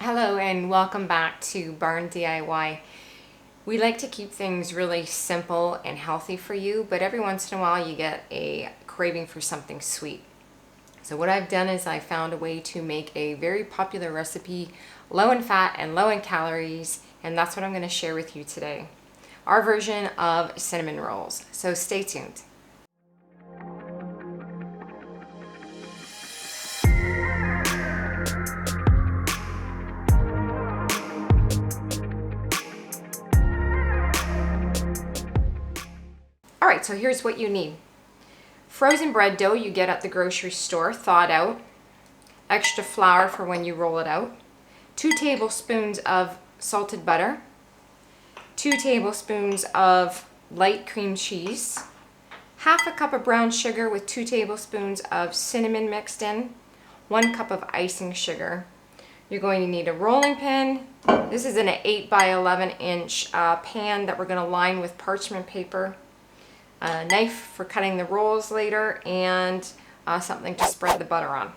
Hello and welcome back to Barn DIY. We like to keep things really simple and healthy for you, but every once in a while you get a craving for something sweet. So what I've done is I found a way to make a very popular recipe, low in fat and low in calories, and that's what I'm going to share with you today. Our version of cinnamon rolls. So stay tuned. Alright, so here's what you need. Frozen bread dough you get at the grocery store, thawed out. Extra flour for when you roll it out. 2 tablespoons of salted butter. 2 tablespoons of light cream cheese. Half a cup of brown sugar with 2 tablespoons of cinnamon mixed in. 1 cup of icing sugar. You're going to need a rolling pin. This is an 8 by 11 inch pan that we're going to line with parchment paper. A knife for cutting the rolls later, and something to spread the butter on.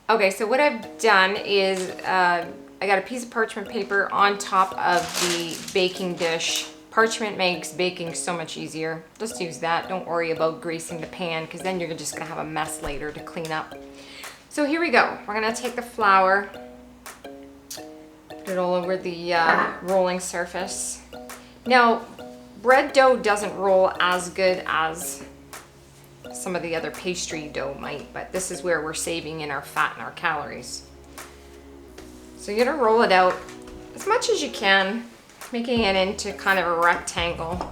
Okay, so what I've done is I got a piece of parchment paper on top of the baking dish. Parchment makes baking so much easier. Just use that. Don't worry about greasing the pan, because then you're just going to have a mess later to clean up. So here we go. We're going to take the flour, put it all over the rolling surface. Now, bread dough doesn't roll as good as some of the other pastry dough might, but this is where we're saving in our fat and our calories. So you're gonna roll it out as much as you can, making it into kind of a rectangle.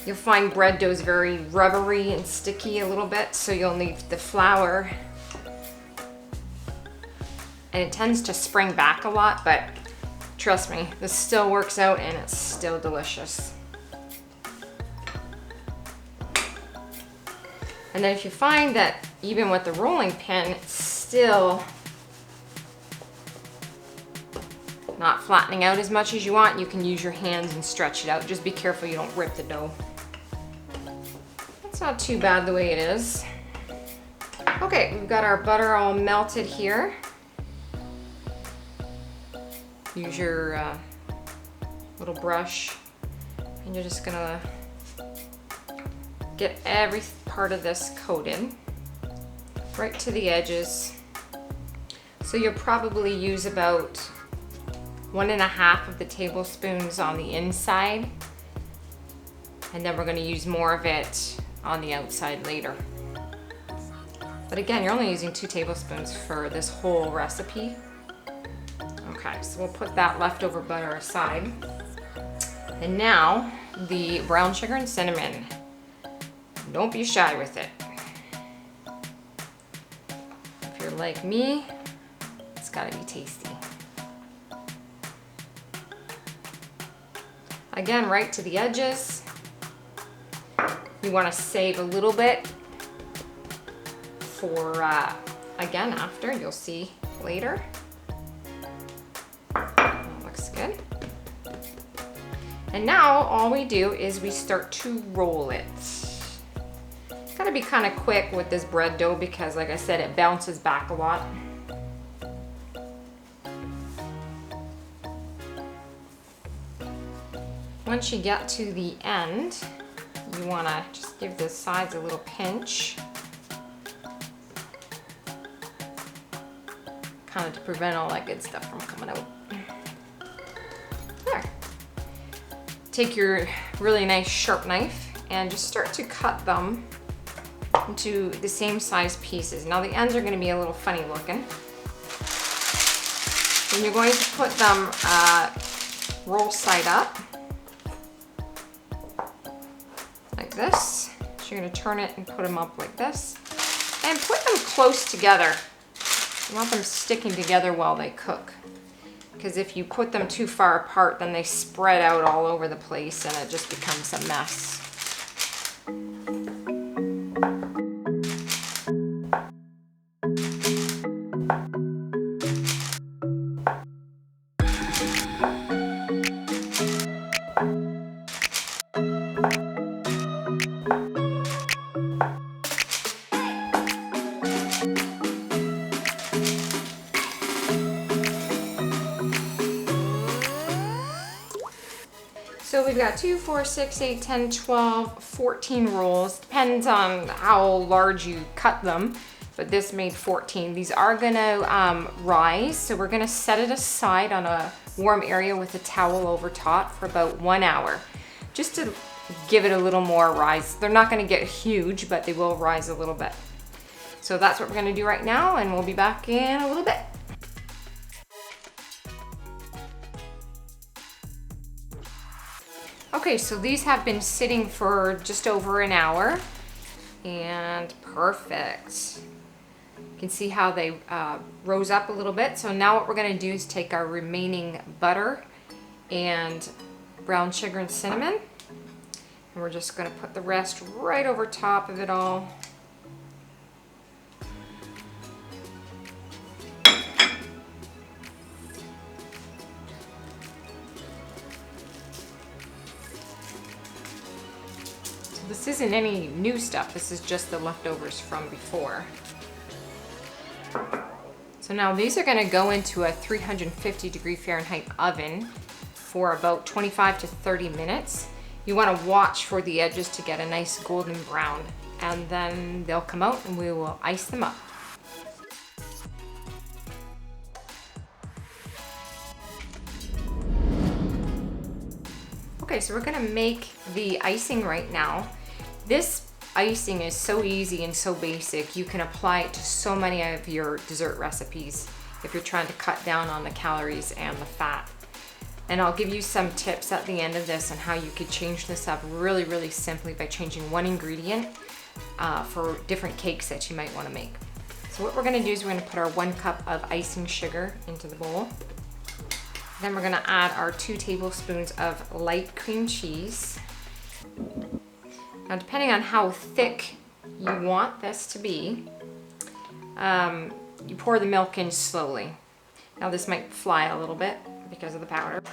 You'll find bread dough is very rubbery and sticky a little bit, so you'll need the flour. And it tends to spring back a lot, but trust me, this still works out and it's still delicious. And then if you find that even with the rolling pin, it's still not flattening out as much as you want, you can use your hands and stretch it out. Just be careful you don't rip the dough. It's not too bad the way it is. Okay, we've got our butter all melted here. Use your little brush, and you're just gonna get every part of this coated right to the edges. So you'll probably use about 1.5 of the tablespoons on the inside, and then we're going to use more of it on the outside later. But again, you're only using 2 tablespoons for this whole recipe. Okay, so we'll put that leftover butter aside. And now the brown sugar and cinnamon. Don't be shy with it. If you're like me, it's gotta be tasty. Again, right to the edges. You wanna save a little bit for, again, after, you'll see later. Good. And now all we do is we start to roll it. Gotta be kind of quick with this bread dough because, like I said, it bounces back a lot. Once you get to the end, you want to just give the sides a little pinch, kind of to prevent all that good stuff from coming out. There. Take your really nice sharp knife and just start to cut them into the same size pieces. Now the ends are going to be a little funny looking. And you're going to put them roll side up like this. So you're going to turn it and put them up like this and put them close together. You want them sticking together while they cook. Because if you put them too far apart, then they spread out all over the place and it just becomes a mess. So we've got 2, 4, 6, 8, 10, 12, 14 rolls. Depends on how large you cut them, but this made 14. These are gonna rise, so we're gonna set it aside on a warm area with a towel over top for about 1 hour, just to give it a little more rise. They're not gonna get huge, but they will rise a little bit. So that's what we're gonna do right now, and we'll be back in a little bit. Okay, so these have been sitting for just over an hour, and perfect. You can see how they rose up a little bit. So now what we're gonna do is take our remaining butter and brown sugar and cinnamon, and we're just gonna put the rest right over top of it all. This isn't any new stuff, this is just the leftovers from before. So now these are gonna go into a 350 Fahrenheit oven for about 25 to 30 minutes. You wanna watch for the edges to get a nice golden brown, and then they'll come out and we will ice them up. Okay, so we're gonna make the icing right now. This icing is so easy and so basic. You can apply it to so many of your dessert recipes if you're trying to cut down on the calories and the fat. And I'll give you some tips at the end of this on how you could change this up really, really simply by changing one ingredient for different cakes that you might wanna make. So what we're gonna do is we're gonna put our 1 cup of icing sugar into the bowl. Then we're gonna add our 2 tablespoons of light cream cheese. Now, depending on how thick you want this to be, you pour the milk in slowly. Now this might fly a little bit because of the powder.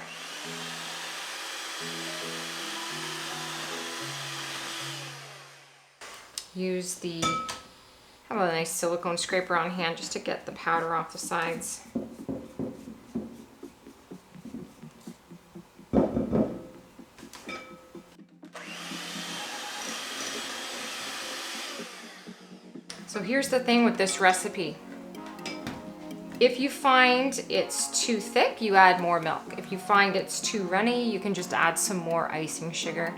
Have a nice silicone scraper on hand just to get the powder off the sides. So here's the thing with this recipe. If you find it's too thick, you add more milk. If you find it's too runny, you can just add some more icing sugar.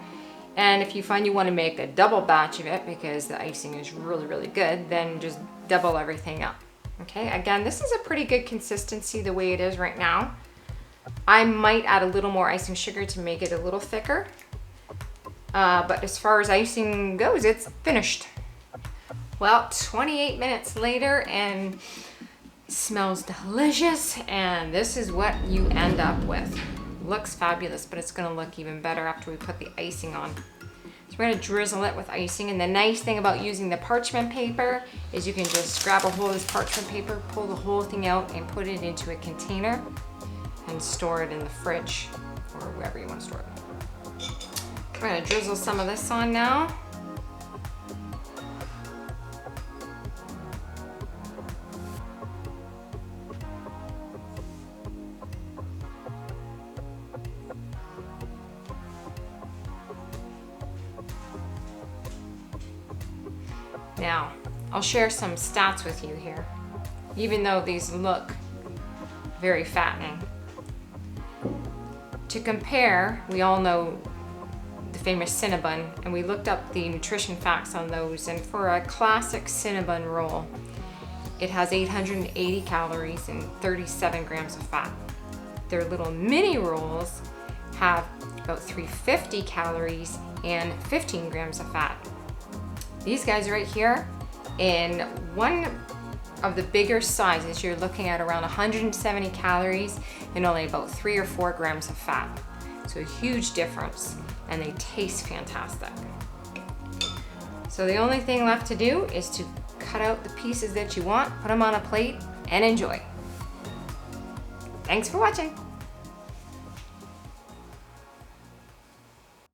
And if you find you want to make a double batch of it because the icing is really, really good, then just double everything up. Okay, again, this is a pretty good consistency the way it is right now. I might add a little more icing sugar to make it a little thicker. But as far as icing goes, it's finished. Well, 28 minutes later, and it smells delicious, and this is what you end up with. Looks fabulous, but it's gonna look even better after we put the icing on. So we're gonna drizzle it with icing, and the nice thing about using the parchment paper is you can just grab a hold of this parchment paper, pull the whole thing out, and put it into a container and store it in the fridge or wherever you want to store it. We're gonna drizzle some of this on now. Now, I'll share some stats with you here, even though these look very fattening. To compare, we all know the famous Cinnabon, and we looked up the nutrition facts on those, and for a classic Cinnabon roll, it has 880 calories and 37 grams of fat. Their little mini rolls have about 350 calories and 15 grams of fat. These guys right here, in one of the bigger sizes, you're looking at around 170 calories and only about 3 or 4 grams of fat. So a huge difference, and they taste fantastic. So the only thing left to do is to cut out the pieces that you want, put them on a plate, and enjoy. Thanks for watching.